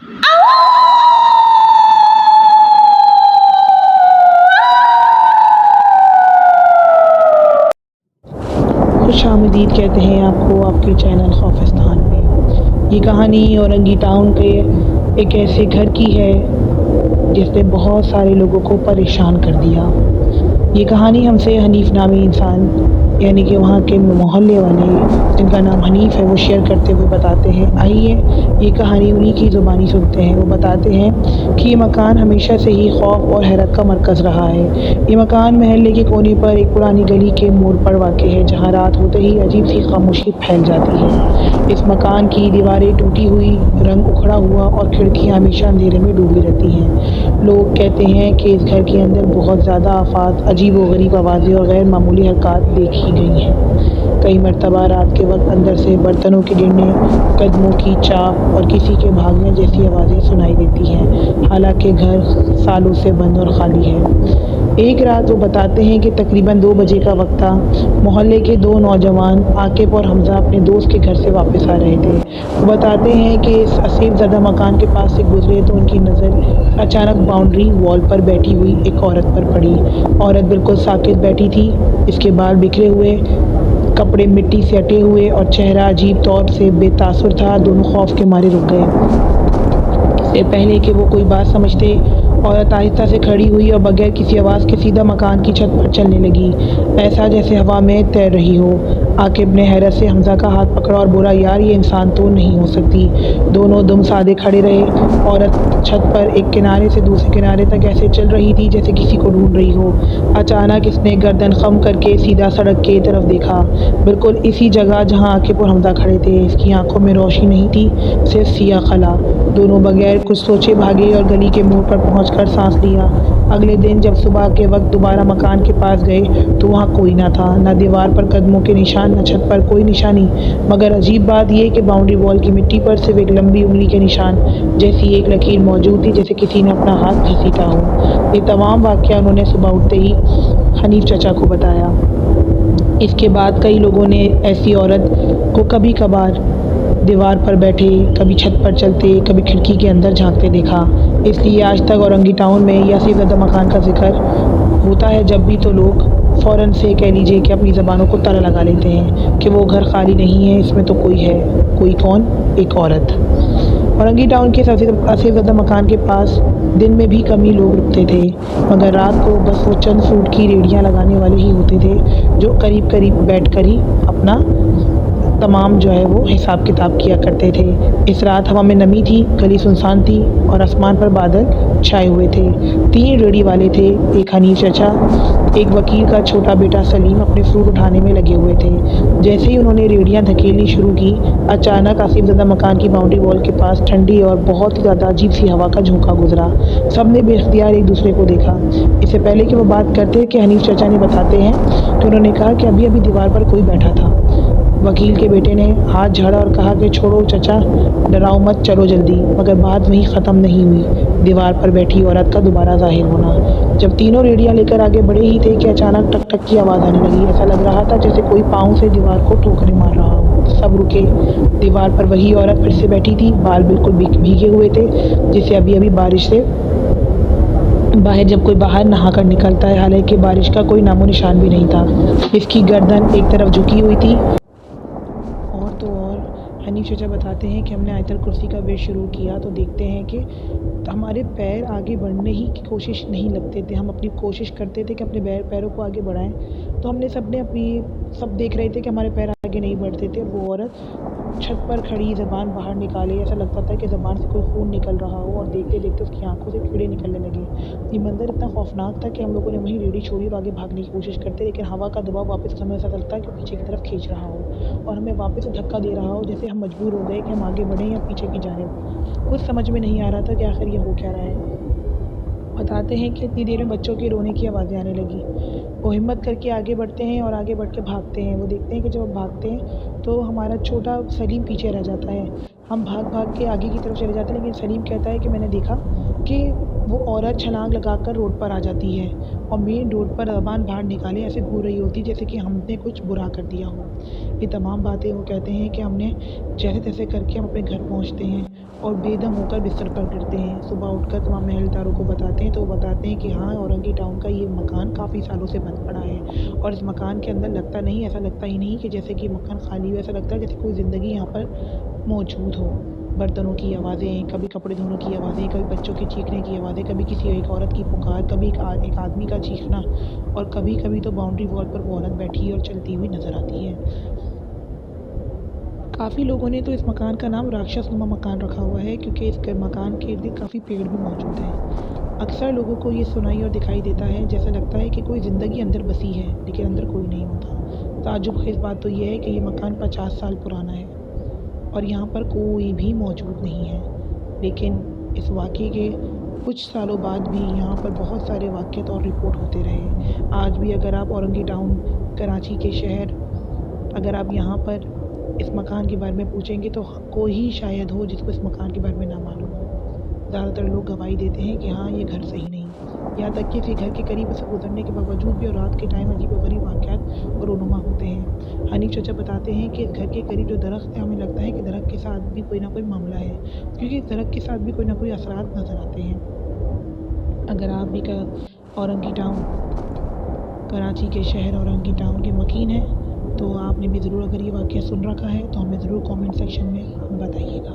خوش آمدید کہتے ہیں آپ کو آپ کے چینل خوفستان میں۔ یہ کہانی اورنگی ٹاؤن کے ایک ایسے گھر کی ہے جس نے بہت سارے لوگوں کو پریشان کر دیا۔ یہ کہانی ہم سے حنیف نامی انسان یعنی کہ وہاں کے محلے والے جن کا نام حنیف ہے وہ شیئر کرتے ہوئے بتاتے ہیں۔ آئیے یہ کہانی انہی کی زبانی سنتے ہیں۔ وہ بتاتے ہیں کہ یہ مکان ہمیشہ سے ہی خوف اور حیرت کا مرکز رہا ہے۔ یہ مکان محلے کے کونے پر ایک پرانی گلی کے موڑ پر واقع ہے جہاں رات ہوتے ہی عجیب سی خاموشی پھیل جاتی ہے۔ اس مکان کی دیواریں ٹوٹی ہوئی، رنگ اکھڑا ہوا اور کھڑکیاں ہمیشہ اندھیرے میں ڈوبی رہتی ہیں۔ لوگ کہتے ہیں کہ اس گھر کے اندر بہت زیادہ آفات، عجیب و غریب آوازیں اور غیر معمولی حرکات دیکھی گئی ہیں۔ کئی مرتبہ رات کے وقت اندر سے برتنوں کے گرنے، قدموں کی چاپ اور کسی کے بھاگنے جیسی آوازیں سنائی دیتی ہیں، حالانکہ گھر سالوں سے بند اور خالی ہے۔ ایک رات وہ بتاتے ہیں کہ تقریباً 2 بجے کا وقت تھا۔ محلے کے 2 نوجوان عاقب اور حمزہ اپنے دوست کے گھر سے واپس آ رہے تھے۔ وہ بتاتے ہیں کہ اس آسیب زدہ مکان کے پاس سے گزرے تو ان کی نظر اچانک باؤنڈری وال پر بیٹھی ہوئی ایک عورت پر پڑی۔ عورت بالکل ساکت بیٹھی تھی، اس کے بال بکھرے ہوئے، کپڑے مٹی سے اٹے ہوئے اور چہرہ عجیب طور سے بے تاثر تھا۔ دونوں خوف کے مارے رک گئے۔ اس سے پہلے کہ وہ کوئی بات سمجھتے، عورت آہستہ سے کھڑی ہوئی اور بغیر کسی آواز کے سیدھا مکان کی چھت پر چلنے لگی، ایسا جیسے ہوا میں تیر رہی ہو۔ عاقب نے حیرت سے حمزہ کا ہاتھ پکڑا اور بولا، یار یہ انسان تو نہیں ہو سکتی۔ دونوں دم سادے کھڑے رہے۔ عورت چھت پر ایک کنارے سے دوسرے کنارے تک ایسے چل رہی تھی جیسے کسی کو ڈھونڈ رہی ہو۔ اچانک اس نے گردن خم کر کے سیدھا سڑک کی طرف دیکھا، بالکل اسی جگہ جہاں عاقب اور حمزہ کھڑے تھے۔ اس کی آنکھوں میں روشنی نہیں تھی، صرف سیاہ خلا۔ دونوں بغیر کچھ سوچے بھاگے اور گلی کے موڑ پر پہنچ کر سانس لیا۔ اگلے دن جب صبح کے وقت دوبارہ مکان کے پاس گئے تو وہاں کوئی نہ تھا، نہ دیوار پر قدموں کے نشان، نہ چھت پر کوئی نشانی، مگر عجیب بات یہ کہ باؤنڈری وال کی مٹی پر صرف ایک لمبی انگلی کے نشان جیسی ایک لکیر موجود تھی، جیسے کسی نے اپنا ہاتھ گھسیٹا ہو۔ یہ تمام واقعہ انہوں نے صبح اٹھتے ہی حنیف چچا کو بتایا۔ اس کے بعد کئی لوگوں نے ایسی عورت کو کبھی کبھار دیوار پر بیٹھے، کبھی چھت پر چلتے، کبھی کھڑکی کے اندر جھانکتے دیکھا۔ اس لیے آج تک اورنگی ٹاؤن میں یہ آسیب زدہ مکان کا ذکر ہوتا ہے جب بھی تو لوگ فوراً سے کہہ لیجیے کہ اپنی زبانوں کو تالا لگا لیتے ہیں کہ وہ گھر خالی نہیں ہے، اس میں تو کوئی ہے۔ کوئی کون؟ ایک عورت۔ اورنگی ٹاؤن کے آسیب زدہ مکان کے پاس دن میں بھی کم ہی لوگ رکتے تھے، مگر رات کو بس وہ چند فروٹ کی ریڑھیاں لگانے والے ہی ہوتے تھے جو قریب قریب بیٹھ کر ہی اپنا تمام وہ حساب کتاب کیا کرتے تھے۔ اس رات ہوا میں نمی تھی، گلی سنسان تھی اور آسمان پر بادل چھائے ہوئے تھے۔ 3 ریڑھی والے تھے، ایک حنیف چچا، ایک وکیل کا چھوٹا بیٹا سلیم اپنے فروٹ اٹھانے میں لگے ہوئے تھے۔ جیسے ہی انہوں نے ریڑھیاں دھکیلنی شروع کی، اچانک آسیب زدہ مکان کی باؤنڈری وال کے پاس ٹھنڈی اور بہت ہی زیادہ عجیب سی ہوا کا جھونکا گزرا۔ سب نے بے اختیار ایک دوسرے کو دیکھا۔ اس سے پہلے کہ وہ بات کرتے کہ حنیف چچا نے بتاتے ہیں کہ انہوں نے کہا کہ ابھی ابھی دیوار پر کوئی بیٹھا تھا۔ وکیل کے بیٹے نے ہاتھ جھاڑا اور کہا کہ چھوڑو چچا، ڈراؤ مت، چلو جلدی۔ مگر بات وہیں ختم نہیں ہوئی، دیوار پر بیٹھی عورت کا دوبارہ ظاہر ہونا۔ جب تینوں ریڑھیاں لے کر آگے بڑھے ہی تھے کہ اچانک ٹک ٹک کی آواز آنے لگی، ایسا لگ رہا تھا جیسے کوئی پاؤں سے دیوار کو ٹھوکریں مار رہا ہو۔ سب رکے۔ دیوار پر وہی عورت پھر سے بیٹھی تھی، بال بالکل بھیگے ہوئے تھے جیسے ابھی ابھی بارش سے باہر جب کوئی باہر نہا کر نکلتا ہے، حالانکہ بارش کا کوئی نام و نشان بھی نہیں تھا۔ اس کی گردن ایک طرف جھکی ہوئی تھی۔ اور تو اور حنیف چچا بتاتے ہیں کہ ہم نے آیت الکرسی کا ورد شروع کیا تو دیکھتے ہیں کہ ہمارے پیر آگے بڑھنے ہی کی کوشش نہیں لگتے تھے۔ ہم اپنی کوشش کرتے تھے کہ اپنے پیروں کو آگے بڑھائیں، تو ہم نے سب دیکھ رہے تھے کہ ہمارے پیر آگے نہیں بڑھتے تھے۔ وہ عورت چھت پر کھڑی زبان باہر نکالے، ایسا لگتا تھا کہ زبان سے کوئی خون نکل رہا ہو، اور دیکھتے دیکھتے اس کی آنکھوں سے کیڑے نکلنے لگے۔ یہ منظر اتنا خوفناک تھا کہ ہم لوگوں نے وہیں ریڑھی چھوڑی اور آگے بھاگنے کی کوشش کرتے، لیکن ہوا کا دباؤ واپس ہمیں ایسا لگتا ہے کہ پیچھے کی طرف کھینچ رہا ہو اور ہمیں واپس سے دھکا دے رہا ہو، جیسے ہم مجبور ہو گئے کہ ہم آگے بڑھیں یا پیچھے کی جانب۔ کچھ سمجھ میں نہیں آ رہا تھا کہ آخر یہ ہو کیا رہا ہے۔ بتاتے ہیں کہ اتنی دیر میں بچوں کے رونے کی آوازیں آنے لگی۔ وہ ہمت کر کے آگے بڑھتے ہیں اور آگے بڑھ کے بھاگتے ہیں۔ وہ دیکھتے ہیں کہ جب ہم بھاگتے ہیں تو ہمارا چھوٹا سلیم پیچھے رہ جاتا ہے۔ ہم بھاگ بھاگ کے آگے کی طرف چلے جاتے ہیں، لیکن سلیم کہتا ہے کہ میں نے دیکھا کہ وہ عورت چھلانگ لگا کر روڈ پر آ جاتی ہے اور مین روڈ پر زبان باہر نکالے ایسے گھور رہی ہوتی جیسے کہ ہم نے کچھ برا کر دیا ہو۔ یہ تمام باتیں وہ کہتے ہیں کہ ہم نے جیسے تیسے کر کے ہم اپنے گھر پہنچتے ہیں اور بے دم ہو کر بستر پر گرتے ہیں۔ صبح اٹھ کر تمام محلداروں کو بتاتے ہیں تو وہ بتاتے ہیں کہ ہاں، اورنگی ٹاؤن کا یہ مکان کافی سالوں سے بند پڑا ہے، اور اس مکان کے اندر ایسا لگتا ہی نہیں کہ جیسے کہ مکان خالی ہو، ایسا لگتا ہے جیسے کوئی زندگی یہاں پر موجود ہو۔ برتنوں کی آوازیں، کبھی کپڑے دھونے کی آوازیں، کبھی بچوں کے چیخنے کی آوازیں، کبھی کسی ایک عورت کی پکار، کبھی ایک آدمی کا چیخنا، اور کبھی کبھی تو باؤنڈری وال پر وہ عورت بیٹھی اور چلتی ہوئی نظر آتی ہے۔ کافی لوگوں نے تو اس مکان کا نام راکشس نما مکان رکھا ہوا ہے، کیونکہ اس کے مکان کے ارد گرد کافی پیڑ بھی موجود ہیں۔ اکثر لوگوں کو یہ سنائی اور دکھائی دیتا ہے، جیسا لگتا ہے کہ کوئی زندگی اندر بسی ہے، لیکن اندر کوئی نہیں ہوتا۔ تعجب خیز بات تو یہ ہے کہ یہ مکان 50 سال پرانا ہے اور یہاں پر کوئی بھی موجود نہیں ہے، لیکن اس واقعے کے کچھ سالوں بعد بھی یہاں پر بہت سارے واقعات اور رپورٹ ہوتے رہے۔ آج بھی اگر آپ اورنگی ٹاؤن، کراچی کے شہر، اگر آپ یہاں پر اس مکان کے بارے میں پوچھیں گے تو کوئی ہی شاید ہو جس کو اس مکان کے بارے میں نہ معلوم ہو۔ زیادہ تر لوگ گواہی دیتے ہیں کہ ہاں، یہ گھر صحیح نہیں، یہاں تک کہ اسی گھر کے قریب سے گزرنے کے باوجود بھی اور رات کے ٹائم عجیب و غریب واقعات رونما ہوتے ہیں۔ حنیف چچا بتاتے ہیں کہ اس گھر کے قریب جو درخت ہے، ہمیں لگتا ہے کہ درخت کے ساتھ بھی کوئی نہ کوئی معاملہ ہے، کیونکہ اس درخت کے ساتھ بھی کوئی نہ کوئی اثرات نظر آتے ہیں۔ اگر آپ بھی اورنگی ٹاؤن، کراچی کے شہر اورنگی ٹاؤن کے مکین ہیں تو آپ نے بھی ضرور، اگر یہ واقعہ سن رکھا ہے تو ہمیں ضرور کامنٹ سیکشن میں بتائیے گا۔